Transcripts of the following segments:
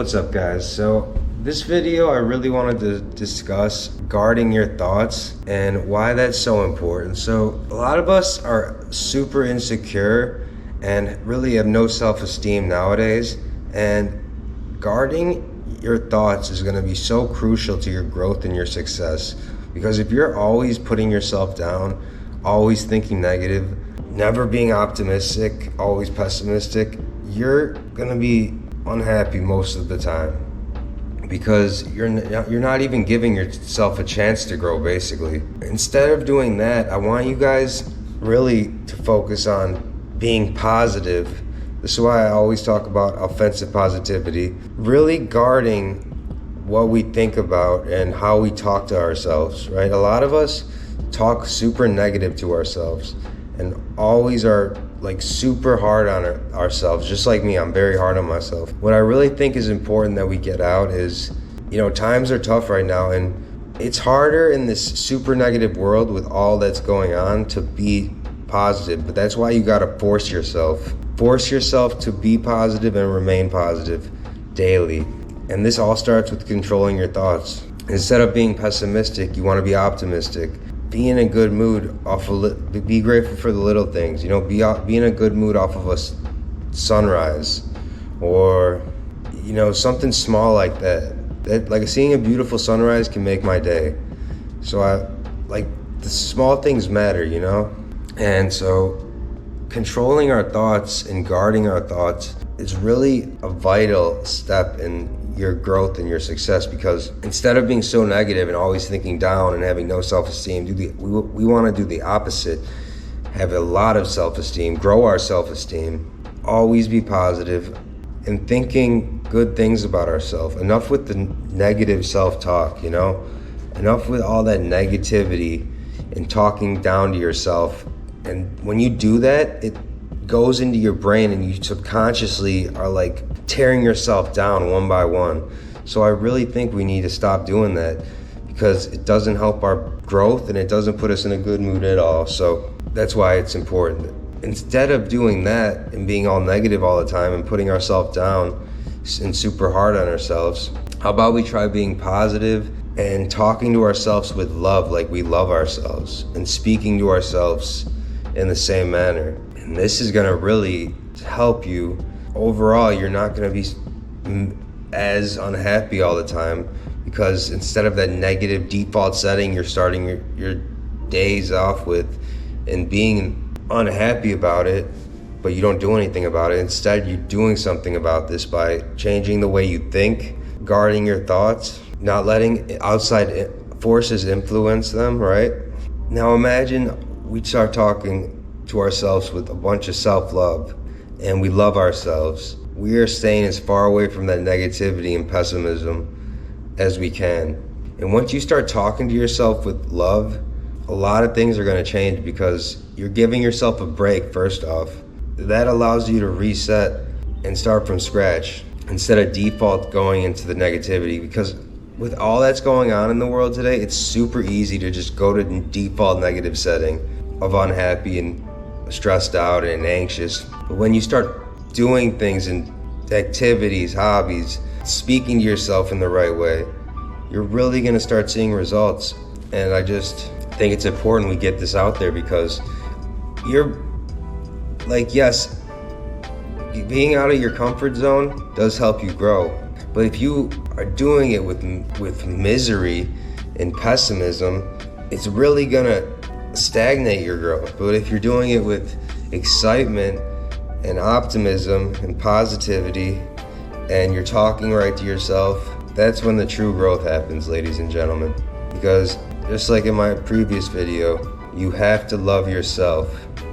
What's up, guys? So this video I really wanted to discuss guarding your thoughts and why that's so important. So a lot of us are super insecure and really have no self-esteem nowadays, and guarding your thoughts is going to be so crucial to your growth and your success, because if you're always putting yourself down, always thinking negative, never being optimistic, always pessimistic, you're going to be unhappy most of the time, because you're not even giving yourself a chance to grow. Basically, instead of doing that, I want you guys really to focus on being positive. This is why I always talk about offensive positivity, really guarding what we think about and how we talk to ourselves, right? A lot of us talk super negative to ourselves and always are like super hard on ourselves. Just like me, I'm very hard on myself. What I really think is important that we get out is, times are tough right now, and it's harder in this super negative world with all that's going on to be positive. But that's why you gotta force yourself to be positive and remain positive daily. And this all starts with controlling your thoughts. Instead of being pessimistic, you want to be optimistic. Be in a good mood be grateful for the little things. Be in a good mood off of a sunrise, or something small like that. Like seeing a beautiful sunrise can make my day. So the small things matter, and so controlling our thoughts and guarding our thoughts is really a vital step in your growth and your success, because instead of being so negative and always thinking down and having no self-esteem, we want to do the opposite. Have a lot of self-esteem, grow our self-esteem, always be positive, and thinking good things about ourselves. Enough with the negative self-talk, enough with all that negativity and talking down to yourself. And when you do that, it goes into your brain and you subconsciously are like tearing yourself down one by one. So I really think we need to stop doing that, because it doesn't help our growth and it doesn't put us in a good mood at all. So that's why it's important. Instead of doing that and being all negative all the time and putting ourselves down and super hard on ourselves, how about we try being positive and talking to ourselves with love, like we love ourselves, and speaking to ourselves in the same manner. And this is gonna really help you. Overall, you're not gonna be as unhappy all the time, because instead of that negative default setting you're starting your days off with and being unhappy about it, but you don't do anything about it. Instead, you're doing something about this by changing the way you think, guarding your thoughts, not letting outside forces influence them, right? Now imagine we start talking to ourselves with a bunch of self-love, and we love ourselves. We are staying as far away from that negativity and pessimism as we can. And once you start talking to yourself with love, a lot of things are going to change, because you're giving yourself a break. First off, that allows you to reset and start from scratch instead of default going into the negativity, because with all that's going on in the world today, it's super easy to just go to default negative setting of unhappy and stressed out and anxious. But when you start doing things and activities, hobbies, speaking to yourself in the right way, you're really going to start seeing results. And I just think it's important we get this out there, because you're like, yes, being out of your comfort zone does help you grow. But if you are doing it with misery and pessimism, it's really gonna stagnate your growth. But if you're doing it with excitement and optimism and positivity, and you're talking right to yourself, that's when the true growth happens, ladies and gentlemen. Because just like in my previous video, you have to love yourself.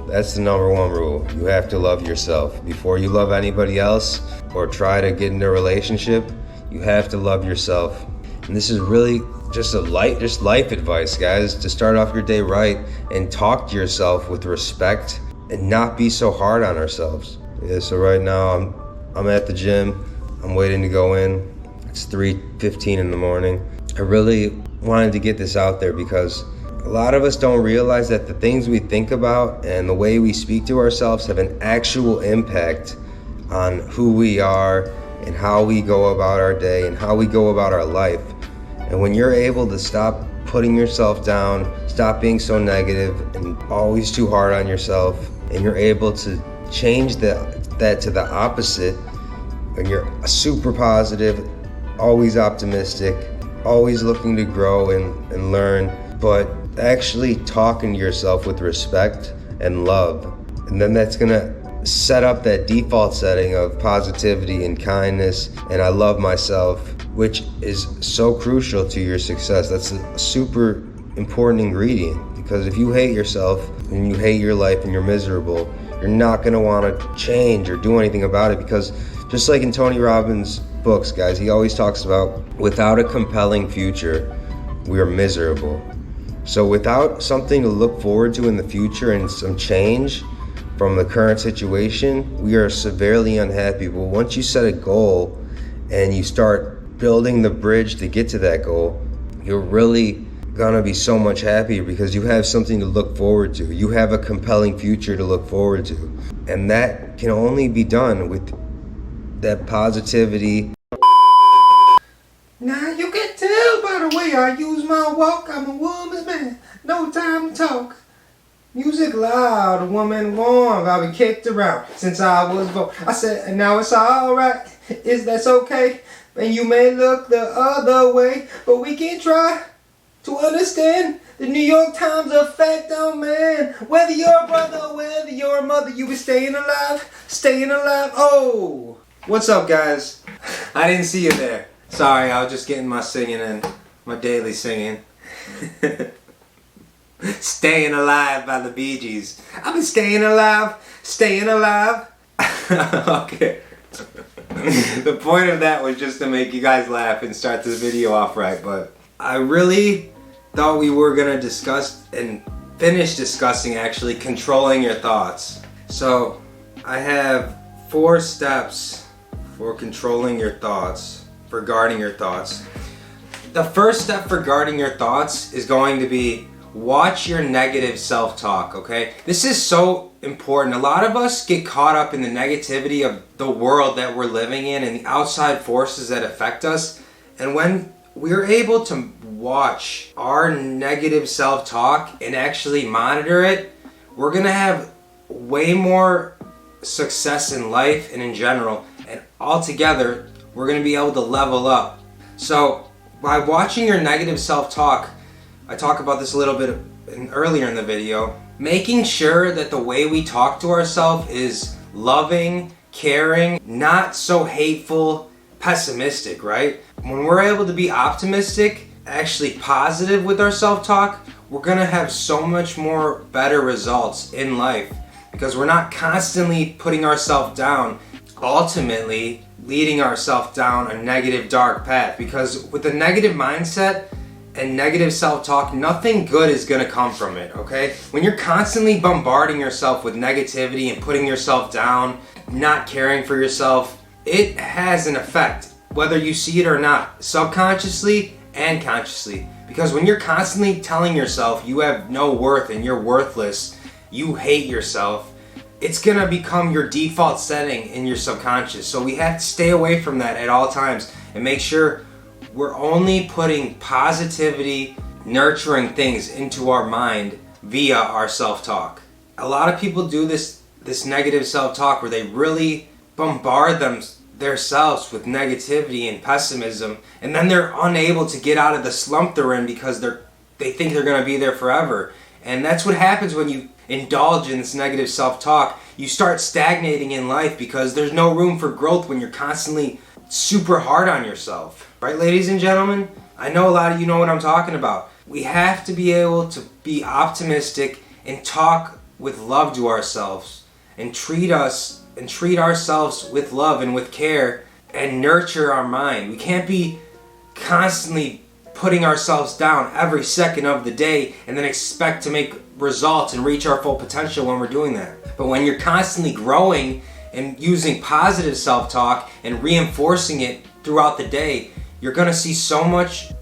That's the number one rule. You have to love yourself. Before you love anybody else or try to get into a relationship, you have to love yourself. And this is really just life advice, guys, to start off your day right and talk to yourself with respect and not be so hard on ourselves. Yeah, so right now I'm at the gym. I'm waiting to go in. It's 3:15 in the morning. I really wanted to get this out there, because a lot of us don't realize that the things we think about and the way we speak to ourselves have an actual impact on who we are in how we go about our day and how we go about our life. And when you're able to stop putting yourself down, stop being so negative and always too hard on yourself, and you're able to change that to the opposite, and you're super positive, always optimistic, always looking to grow and learn, but actually talking to yourself with respect and love. And then that's gonna set up that default setting of positivity and kindness and I love myself, which is so crucial to your success. That's a super important ingredient, because if you hate yourself and you hate your life and you're miserable, you're not gonna wanna change or do anything about it, because just like in Tony Robbins' books, guys, he always talks about without a compelling future, we are miserable. So without something to look forward to in the future and some change from the current situation, we are severely unhappy. But once you set a goal and you start building the bridge to get to that goal, you're really gonna be so much happier because you have something to look forward to. You have a compelling future to look forward to. And that can only be done with that positivity. Now you can tell by the way I use my walk, I'm a woman's man, no time to talk. Music loud, woman warm, I've been kicked around since I was born. I said, and now it's alright, is that okay? And you may look the other way, but we can try to understand the New York Times effect on man. Whether you're a brother, whether you're a mother, you be staying alive, staying alive. Oh, what's up, guys? I didn't see you there. Sorry, I was just getting my singing in, my daily singing. Staying Alive by the Bee Gees. I've been staying alive, staying alive. Okay. The point of that was just to make you guys laugh and start this video off right, but I really thought we were gonna discuss and finish discussing actually controlling your thoughts. So I have 4 steps for controlling your thoughts, for guarding your thoughts. The first step for guarding your thoughts is going to be watch your negative self-talk, okay? This is so important. A lot of us get caught up in the negativity of the world that we're living in and the outside forces that affect us. And when we're able to watch our negative self-talk and actually monitor it, we're gonna have way more success in life and in general. And altogether, we're gonna be able to level up. So by watching your negative self-talk, I talk about this a little bit earlier in the video, making sure that the way we talk to ourselves is loving, caring, not so hateful, pessimistic, right? When we're able to be optimistic, actually positive with our self-talk, we're gonna have so much more better results in life because we're not constantly putting ourselves down, ultimately leading ourselves down a negative, dark path. Because with a negative mindset and negative self-talk, nothing good is gonna come from it, okay? When you're constantly bombarding yourself with negativity and putting yourself down, not caring for yourself, it has an effect, whether you see it or not, subconsciously and consciously. Because when you're constantly telling yourself you have no worth and you're worthless, you hate yourself, it's gonna become your default setting in your subconscious. So we have to stay away from that at all times and make sure we're only putting positivity, nurturing things into our mind via our self-talk. A lot of people do this negative self-talk where they really bombard themselves with negativity and pessimism, and then they're unable to get out of the slump they're in because they think they're gonna be there forever. And that's what happens when you indulge in this negative self-talk. You start stagnating in life because there's no room for growth when you're constantly super hard on yourself. Right, ladies and gentlemen? I know a lot of you know what I'm talking about. We have to be able to be optimistic and talk with love to ourselves and treat ourselves with love and with care and nurture our mind. We can't be constantly putting ourselves down every second of the day and then expect to make results and reach our full potential when we're doing that. But when you're constantly growing and using positive self-talk and reinforcing it throughout the day, you're gonna see so much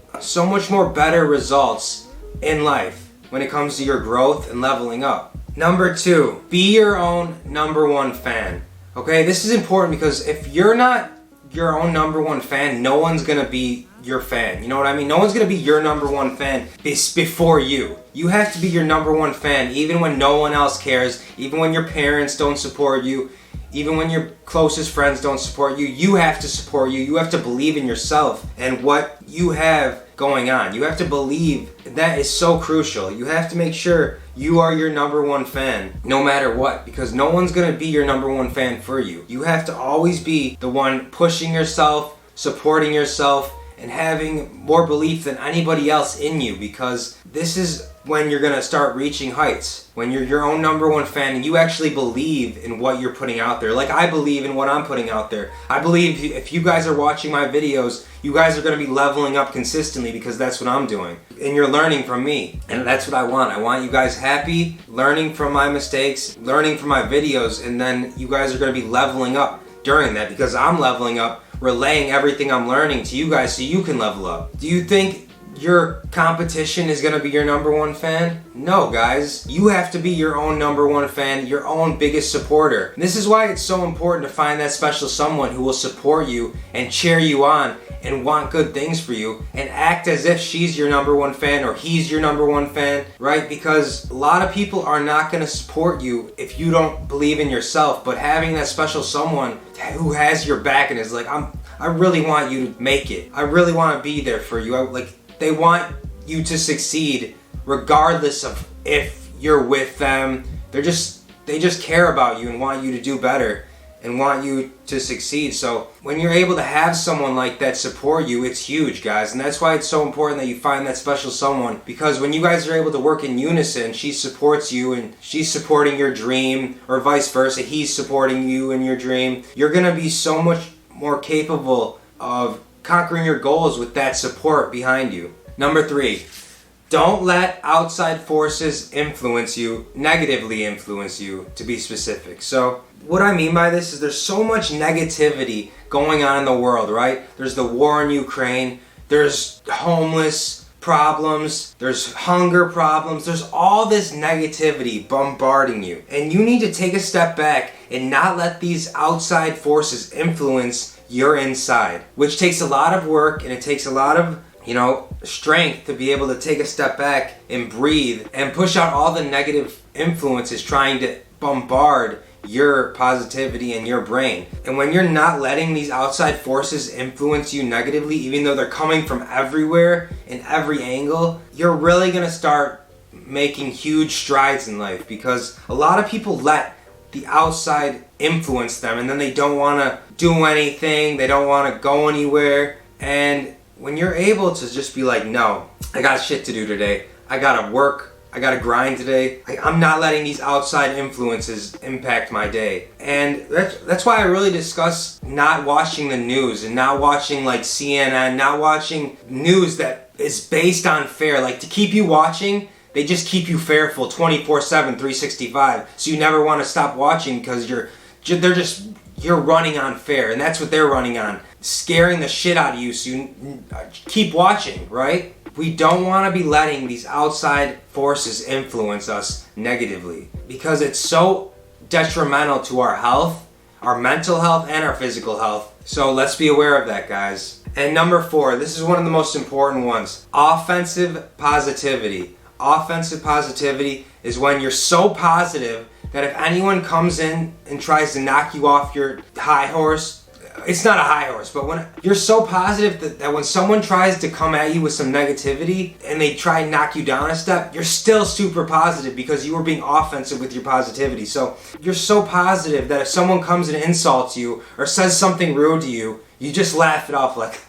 more better results in life when it comes to your growth and leveling up. Number 2, be your own number 1 fan. Okay, this is important because if you're not your own number one fan, no one's gonna be your fan. You know what I mean? No one's gonna be your number one fan before you. You have to be your number one fan, even when no one else cares, even when your parents don't support you, even when your closest friends don't support you. You have to support you. You have to believe in yourself and what you have going on. You have to believe. That is so crucial. You have to make sure you are your number one fan no matter what, because no one's going to be your number one fan for you. You have to always be the one pushing yourself, supporting yourself, and having more belief than anybody else in you, because this is when you're going to start reaching heights. When you're your own number one fan and you actually believe in what you're putting out there. Like I believe in what I'm putting out there. I believe if you guys are watching my videos, you guys are going to be leveling up consistently, because that's what I'm doing. And you're learning from me. And that's what I want. I want you guys happy, learning from my mistakes, learning from my videos, and then you guys are going to be leveling up during that, because I'm leveling up, relaying everything I'm learning to you guys so you can level up. Do you think your competition is going to be your number one fan? No, guys. You have to be your own number one fan, your own biggest supporter. And this is why it's so important to find that special someone who will support you and cheer you on and want good things for you and act as if she's your number one fan or he's your number one fan, right? Because a lot of people are not going to support you if you don't believe in yourself, but having that special someone who has your back and is like, I really want you to make it. I really want to be there for you. They want you to succeed regardless of if you're with them. They just care about you and want you to do better and want you to succeed. So when you're able to have someone like that support you, it's huge, guys. And that's why it's so important that you find that special someone, because when you guys are able to work in unison, she supports you and she's supporting your dream, or vice versa, he's supporting you in your dream, you're gonna be so much more capable of conquering your goals with that support behind you. Number 3, don't let outside forces negatively influence you, to be specific. So what I mean by this is there's so much negativity going on in the world, right? There's the war in Ukraine, there's homeless problems, there's hunger problems, there's all this negativity bombarding you. And you need to take a step back and not let these outside forces influence your inside, which takes a lot of work and it takes a lot of strength to be able to take a step back and breathe and push out all the negative influences trying to bombard your positivity and your brain. And when you're not letting these outside forces influence you negatively, even though they're coming from everywhere in every angle, you're really gonna start making huge strides in life, because a lot of people let the outside influence them and then they don't want to do anything, they don't want to go anywhere. And when you're able to just be like, no, I got shit to do today, I gotta work, I gotta grind today, I'm not letting these outside influences impact my day. And that's why I really discuss not watching the news and not watching like CNN, not watching news that is based on fear. Like, to keep you watching, they just keep you fearful 24/7, 365. So you never want to stop watching, because you're running on fear, and that's what they're running on, scaring the shit out of you. So you keep watching, right? We don't want to be letting these outside forces influence us negatively, because it's so detrimental to our health, our mental health, and our physical health. So let's be aware of that, guys. And number 4, this is one of the most important ones: offensive positivity. Offensive positivity is when you're so positive that if anyone comes in and tries to knock you off your high horse, it's not a high horse, but when you're so positive that when someone tries to come at you with some negativity and they try and knock you down a step, you're still super positive because you were being offensive with your positivity. So you're so positive that if someone comes and insults you or says something rude to you, you just laugh it off like,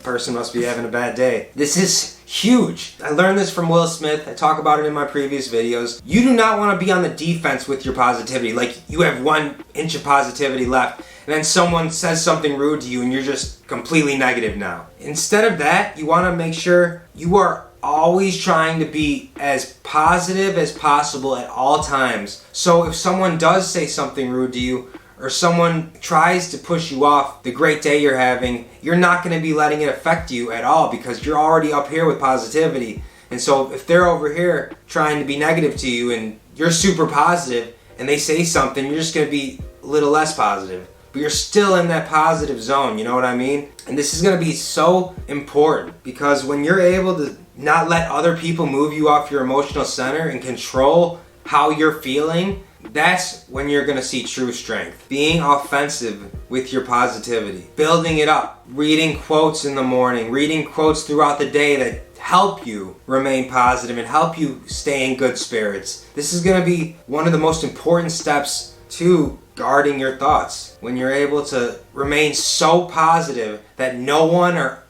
person must be having a bad day. This is huge. I learned this from Will Smith. I talk about it in my previous videos. You do not want to be on the defense with your positivity. Like, you have 1 inch of positivity left, and then someone says something rude to you and you're just completely negative now. Instead of that, you want to make sure you are always trying to be as positive as possible at all times. So if someone does say something rude to you, or someone tries to push you off the great day you're having, you're not going to be letting it affect you at all, because you're already up here with positivity. And so if they're over here trying to be negative to you and you're super positive and they say something, you're just going to be a little less positive. but you're still in that positive zone, you know what I mean? And this is gonna be so important because when you're able to not let other people move you off your emotional center and control how you're feeling, that's when you're gonna see true strength. Being offensive with your positivity, building it up, reading quotes in the morning, reading quotes throughout the day that help you remain positive and help you stay in good spirits. This is gonna be one of the most important steps to guarding your thoughts. When you're able to remain so positive that no one or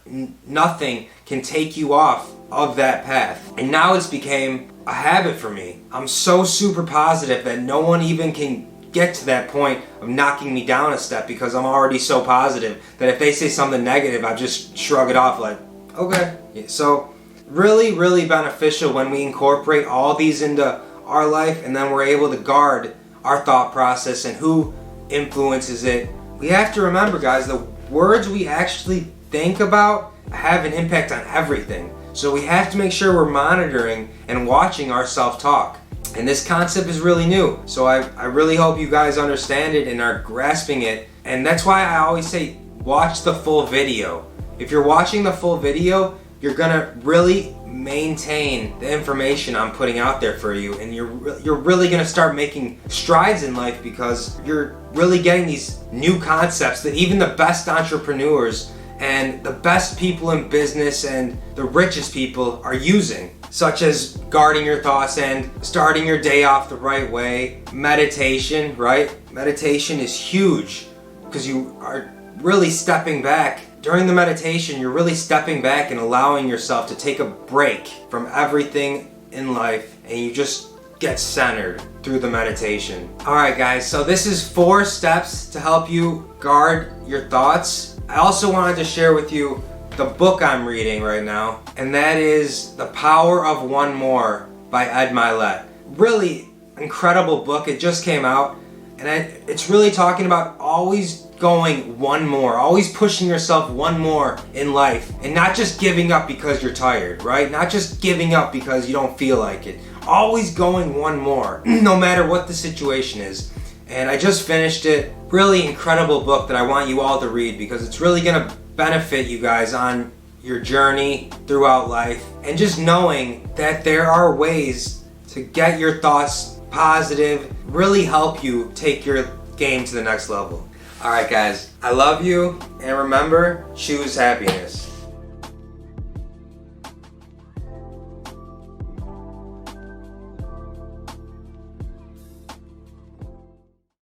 nothing can take you off of that path. And now it's became a habit for me. I'm so super positive that no one even can get to that point of knocking me down a step because I'm already so positive that if they say something negative, I just shrug it off like, okay. So really, really beneficial when we incorporate all these into our life and then we're able to guard our thought process and who influences it. We have to remember, guys, the words we actually think about have an impact on everything. So we have to make sure we're monitoring and watching our self-talk. And this concept is really new. So I really hope you guys understand it and are grasping it. And that's why I always say, watch the full video. If you're watching the full video, you're gonna really maintain the information I'm putting out there for you, and you're really gonna start making strides in life because you're really getting these new concepts that even the best entrepreneurs and the best people in business and the richest people are using, such as guarding your thoughts and starting your day off the right way. Meditation, right? Meditation is huge because you are really stepping back. During the meditation, you're really stepping back and allowing yourself to take a break from everything in life, and you just get centered through the meditation. Alright guys, so this is 4 steps to help you guard your thoughts. I also wanted to share with you the book I'm reading right now, and that is The Power of One More by Ed Mylett. Really incredible book. It just came out, and it's really talking about always going one more, always pushing yourself one more in life, and not just giving up because you're tired, right? Not just giving up because you don't feel like it. Always going one more, no matter what the situation is. And I just finished it. Really incredible book that I want you all to read because it's really gonna benefit you guys on your journey throughout life, and just knowing that there are ways to get your thoughts positive, really help you take your game to the next level. Alright guys, I love you, and remember, choose happiness.